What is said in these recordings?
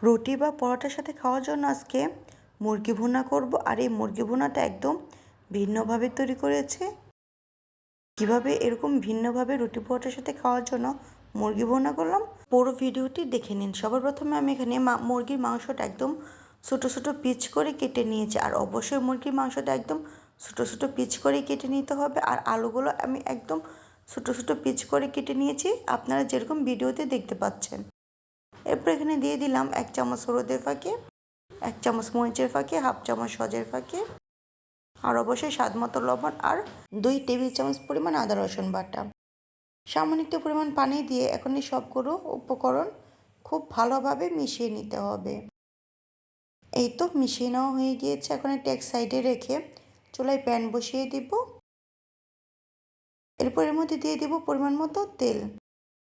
রুটি বা পরোটার সাথে খাওয়ার জন্য আজকে মুরগি ভুনা করব। আর এই মুরগি ভুনাটা একদম ভিন্নভাবে তৈরি করেছে। কিভাবে এরকম ভিন্নভাবে রুটি পরোটার সাথে খাওয়ার জন্য মুরগি ভুনা করলাম, পুরো ভিডিওটি দেখে নিন। সবার প্রথমে আমি এখানে মুরগির মাংসটা একদম ছোটো ছোটো পিচ করে কেটে নিয়েছি। আর অবশ্যই মুরগির মাংসটা একদম ছোটো ছোটো পিচ করে কেটে নিতে হবে। আর আলুগুলো আমি একদম ছোটো ছোটো পিচ করে কেটে নিয়েছি, আপনারা যেরকম ভিডিওতে দেখতে পাচ্ছেন। এরপর এখানে দিয়ে দিলাম 1 চামচ হলুদের ফাঁকে, 1 চামচ মরিচের ফাঁকে, হাফ চামচ সজের ফাঁকে, আর অবশ্যই স্বাদ মতো লবণ, আর 2 টেবিল চামচ পরিমাণ আদা রসুন বাটা। সামান্য একটু পরিমাণ পানি দিয়ে এখন এই সবগুলো উপকরণ খুব ভালোভাবে মিশিয়ে নিতে হবে। এই তো মিশিয়ে নেওয়া হয়ে গিয়েছে। এখন একটা এক সাইডে রেখে চুলায় প্যান বসিয়ে দিব। এরপর এর মধ্যে দিয়ে দিব পরিমাণ মতো তেল।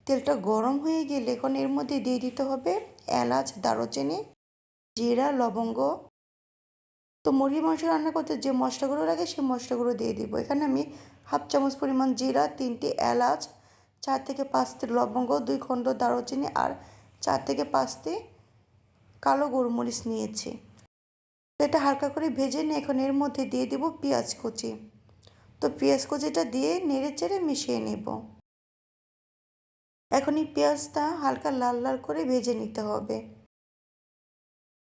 তেলটা গরম হয়ে গেলে এখন এর মধ্যে দিয়ে দিতে হবে এলাচ, দারুচিনি, জিরা, লবঙ্গ। তো মুরগির মাংস রান্না করতে যে মশলাগুলো লাগে সেই মশলাগুলো দিয়ে দিব। এখানে আমি হাফ চামচ পরিমাণ জিরা, 3টি এলাচ, 4 থেকে 5টি লবঙ্গ, 2 খণ্ড দারুচিনি, আর 4 থেকে 5টি কালো গোলমরিচ নিয়েছি। এটা হালকা করে ভেজে নিয়ে এখন এর মধ্যে দিয়ে দিব পেঁয়াজ কুচি। তো পেঁয়াজ কুচিটা দিয়ে নেড়ে চেড়ে মিশিয়ে নেব। এখন এই পেঁয়াজটা হালকা লাল লাল করে ভেজে নিতে হবে।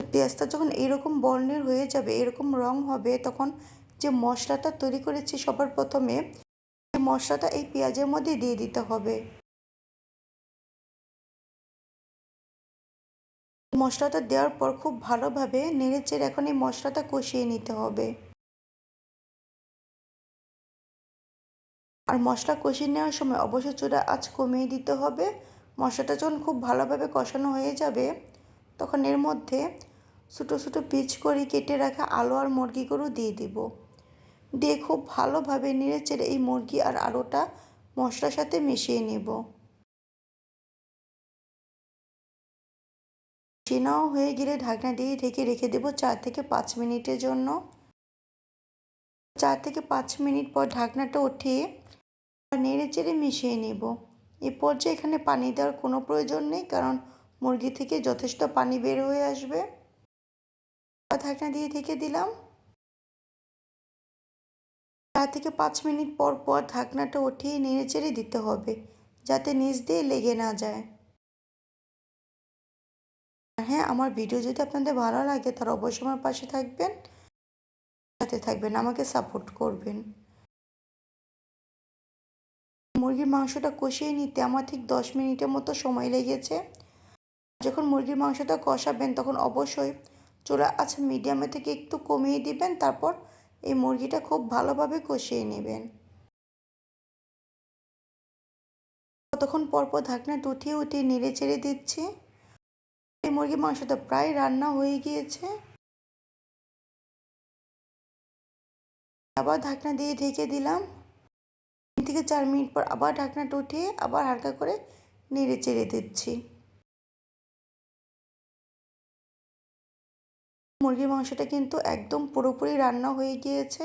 পেঁয়াজটা যখন এরকম বর্ণের হয়ে যাবে, এরকম রং হবে, তখন যে মশলাটা তৈরি করেছি সবার প্রথমে, এই মশলাটা এই পেঁয়াজের মধ্যে দিয়ে দিতে হবে। মশলাটা দেওয়ার পর খুব ভালোভাবে নেড়েচেড়ে এখন এই মশলাটা কষিয়ে নিতে হবে। আর মশলা কষিয়ে নেওয়ার সময় অবশ্যই চুলার আঁচ কমিয়ে দিতে হবে। মশলাটা যখন খুব ভালোভাবে কষানো হয়ে যাবে, তখন এর মধ্যে ছোটো ছোটো পিচ করে কেটে রাখা আলু আর মুরগিগুলো দিয়ে দিব। দিয়ে খুব ভালোভাবে নেড়েচেড়ে এই মুরগি আর আলুটা মশলার সাথে মিশিয়ে নেব। মিশানো হয়ে গেলে ঢাকনা দিয়ে ঢেকে রেখে দেব 4 থেকে 5 মিনিটের জন্য। 4 থেকে 5 মিনিট পর ঢাকনাটা উঠিয়ে নেড়েচেড়ে মিশিয়ে নেব। এই পর্যায়ে এখানে পানি দেওয়ার কোনো প্রয়োজন নেই, কারণ মুরগি থেকে যথেষ্ট পানি বের হয়ে আসবে। ঢাকনা দিয়ে ঢেকে দিলাম। 4 থেকে 5 মিনিট পর পর ঢাকনাটা উঠিয়ে নেড়েচেড়ে দিতে হবে, যাতে নিচ দিয়ে লেগে না যায়। হ্যাঁ, আমার ভিডিও যদি আপনাদের ভালো লাগে তাহলে অবশ্যই আমার পাশে থাকবেন, সাথে থাকবেন, আমাকে সাপোর্ট করবেন। মুরগির মাংসটা কষিয়ে নিতে আমার ঠিক 10 মিনিটের মতো সময় লেগেছে। যখন মুরগির মাংসটা কষাবেন তখন অবশ্যই চুলার আঁচ মিডিয়ামে থেকে একটু কমিয়ে দিবেন। তারপর এই মুরগিটা খুব ভালোভাবে কষিয়ে নেবেন। ততক্ষণ পরপর ঢাকনাটা উঠিয়ে উঠিয়ে নেড়ে চেড়ে দিচ্ছি। এই মুরগির মাংসটা প্রায় রান্না হয়ে গিয়েছে। আবার ঢাকনা দিয়ে ঢেকে দিলাম। 3 থেকে 4 মিনিট পর আবার ঢাকনাটা উঠিয়ে আবার হালকা করে নেড়ে চেড়ে দিচ্ছি। মুরগির মাংসটা কিন্তু একদম পুরোপুরি রান্না হয়ে গিয়েছে।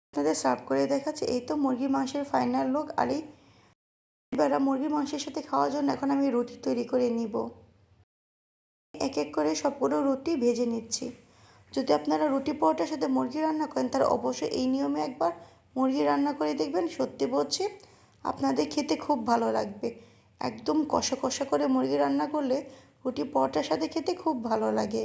আপনাদের সার্ভ করে দেখাচ্ছি। এই তো মুরগির মাংসের ফাইনাল লুক। আর এই বেলা মুরগির মাংসের সাথে খাওয়ার জন্য এখন আমি রুটি তৈরি করে নিব। এক এক করে সবগুলো রুটি ভেজে নিচ্ছি। যদি আপনারা রুটি পরোটার সাথে মুরগি রান্না করেন তাহলে অবশ্যই এই নিয়মে একবার মুরগি রান্না করে দেখবেন। সত্যি বলছি, আপনাদের খেতে খুব ভালো লাগবে। একদম কষা কষা করে মুরগি রান্না করলে রুটি পরোটার সাথে খেতে খুব ভালো লাগে।